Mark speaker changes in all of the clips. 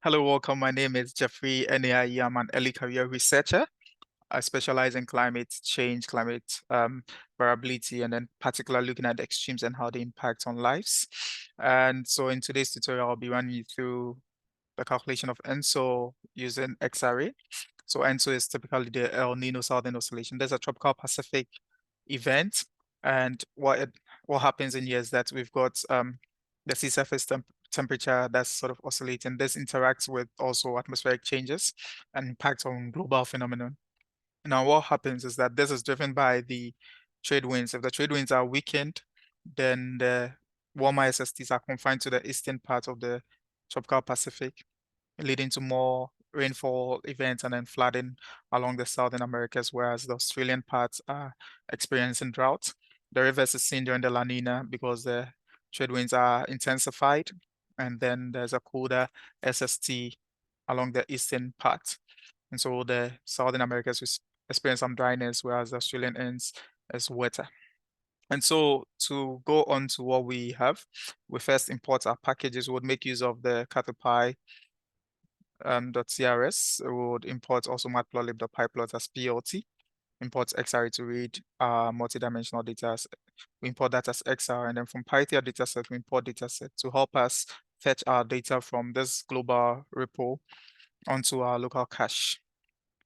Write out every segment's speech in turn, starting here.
Speaker 1: Hello, welcome. My name is JNA Aryee. I'm an early career researcher. I specialize in climate change, climate variability, and then particularly looking at the extremes and how they impact on lives. And so in today's tutorial, I'll be running you through the calculation of ENSO using Xarray. So ENSO is typically the El Nino Southern Oscillation. There's a tropical Pacific event, and what happens in here is that we've got the sea surface temperature that's sort of oscillating. This interacts with also atmospheric changes and impacts on global phenomenon. Now, what happens is that this is driven by the trade winds. If the trade winds are weakened, then the warmer SSTs are confined to the eastern part of the tropical Pacific, leading to more rainfall events and then flooding along the southern Americas, whereas the Australian parts are experiencing drought. The reverse is seen during the La Nina because the trade winds are intensified, and then there's a colder SST along the eastern part. And so the southern Americas will experience some dryness, whereas the Australian ends is wetter. And so to go on to what we have, we first import our packages. We would make use of the CathoPy .crs. We would import also matplotlib.pyplot as PLT, import Xarray to read multidimensional data. We import that as XR, and then from Python dataset, we import dataset to help us fetch our data from this global repo onto our local cache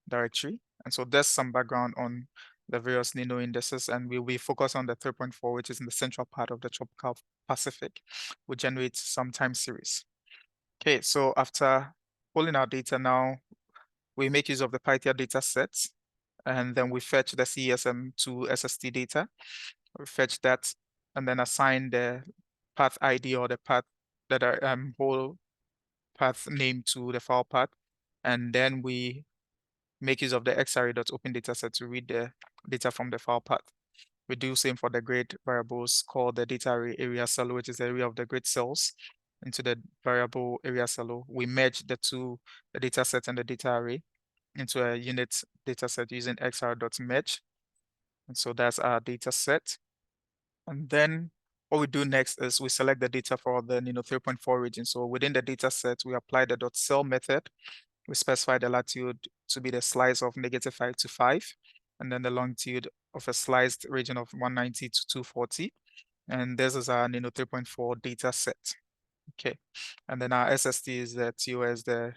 Speaker 1: directory. And so there's some background on the various Nino indices, and we'll be focused on the 3.4, which is in the central part of the tropical Pacific. We generate some time series. Okay, so after pulling our data now, we make use of the Python data sets, and then we fetch the CESM2 SST data. We fetch that and then assign the path ID or the path that are whole path name to the file path. And then we make use of the xarray.open dataset to read the data from the file path. We do same for the grid variables called the data array area cell, which is the area of the grid cells, into the variable area cell. We merge the two, the data set and the data array, into a unit data set using xr.merge. And so that's our data set. And then what we do next is we select the data for the 3.4 region. So within the data set, we apply the .cell method. We specify the latitude to be the slice of -5 to 5, and then the longitude of a sliced region of 190 to 240. And this is our 3.4 data set. Okay. And then our SST is the TOS, the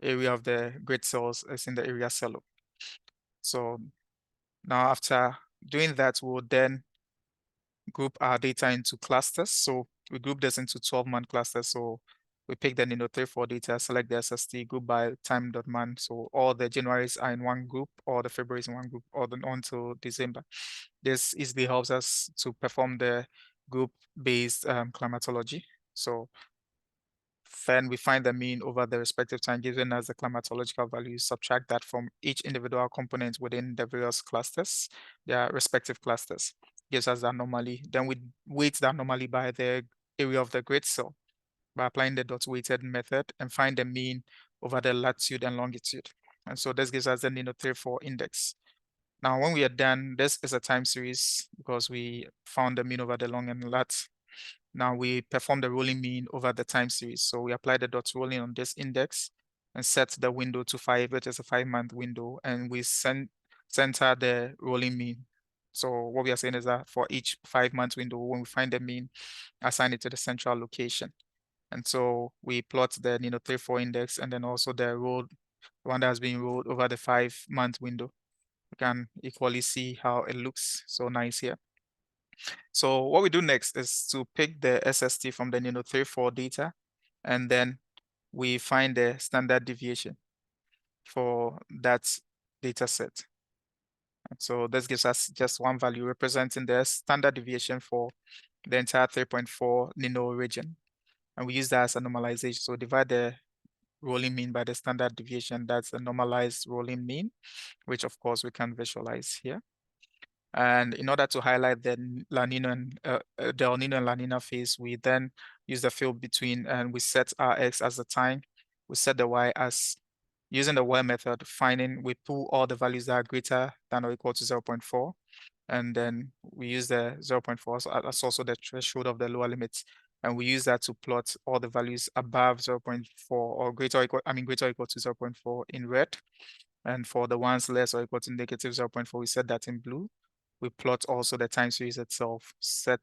Speaker 1: area of the grid cells is in the area cell. So now after doing that, we'll then group our data into clusters. So we group this into 12-month clusters. So we pick the 3.4 data, select the SST, group by time.month. So all the Januaries are in one group, or the Februaries in one group, or then on to December. This easily helps us to perform the group-based climatology. So then we find the mean over the respective time given as the climatological value, subtract that from each individual component within the various clusters, their respective clusters, gives us the anomaly. Then we weight the anomaly by the area of the grid cell by applying the dot weighted method and find the mean over the latitude and longitude. And so this gives us the 3.4 index. Now, when we are done, this is a time series because we found the mean over the long and lat. Now we perform the rolling mean over the time series. So we apply the dot rolling on this index and set the window to 5, which is a 5-month window, and we center the rolling mean. So what we are saying is that for each 5-month window, when we find the mean, assign it to the central location. And so we plot the 3.4 index and then also the one that has been rolled over the 5-month window. You can equally see how it looks so nice here. So what we do next is to pick the SST from the 3.4 data, and then we find the standard deviation for that data set. And so this gives us just one value representing the standard deviation for the entire 3.4 Nino region. And we use that as a normalization. So divide the rolling mean by the standard deviation. That's a normalized rolling mean, which of course we can visualize here. And in order to highlight the La Nina and the El Nino and La Nina phase, we then use the field between, and we set our X as the time. We set the Y as using the Y method, we pull all the values that are greater than or equal to 0.4. And then we use the 0.4 as also the threshold of the lower limit And we use that to plot all the values above 0.4 or greater or equal, greater or equal to 0.4 in red. And for the ones less or equal to negative 0.4, we set that in blue. We plot also the time series itself, set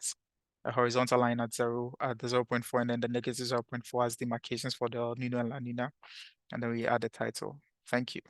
Speaker 1: a horizontal line at 0 at the 0.4, and then the negative 0.4 as demarcations for the El Nino and La Nina. And then we add the title. Thank you.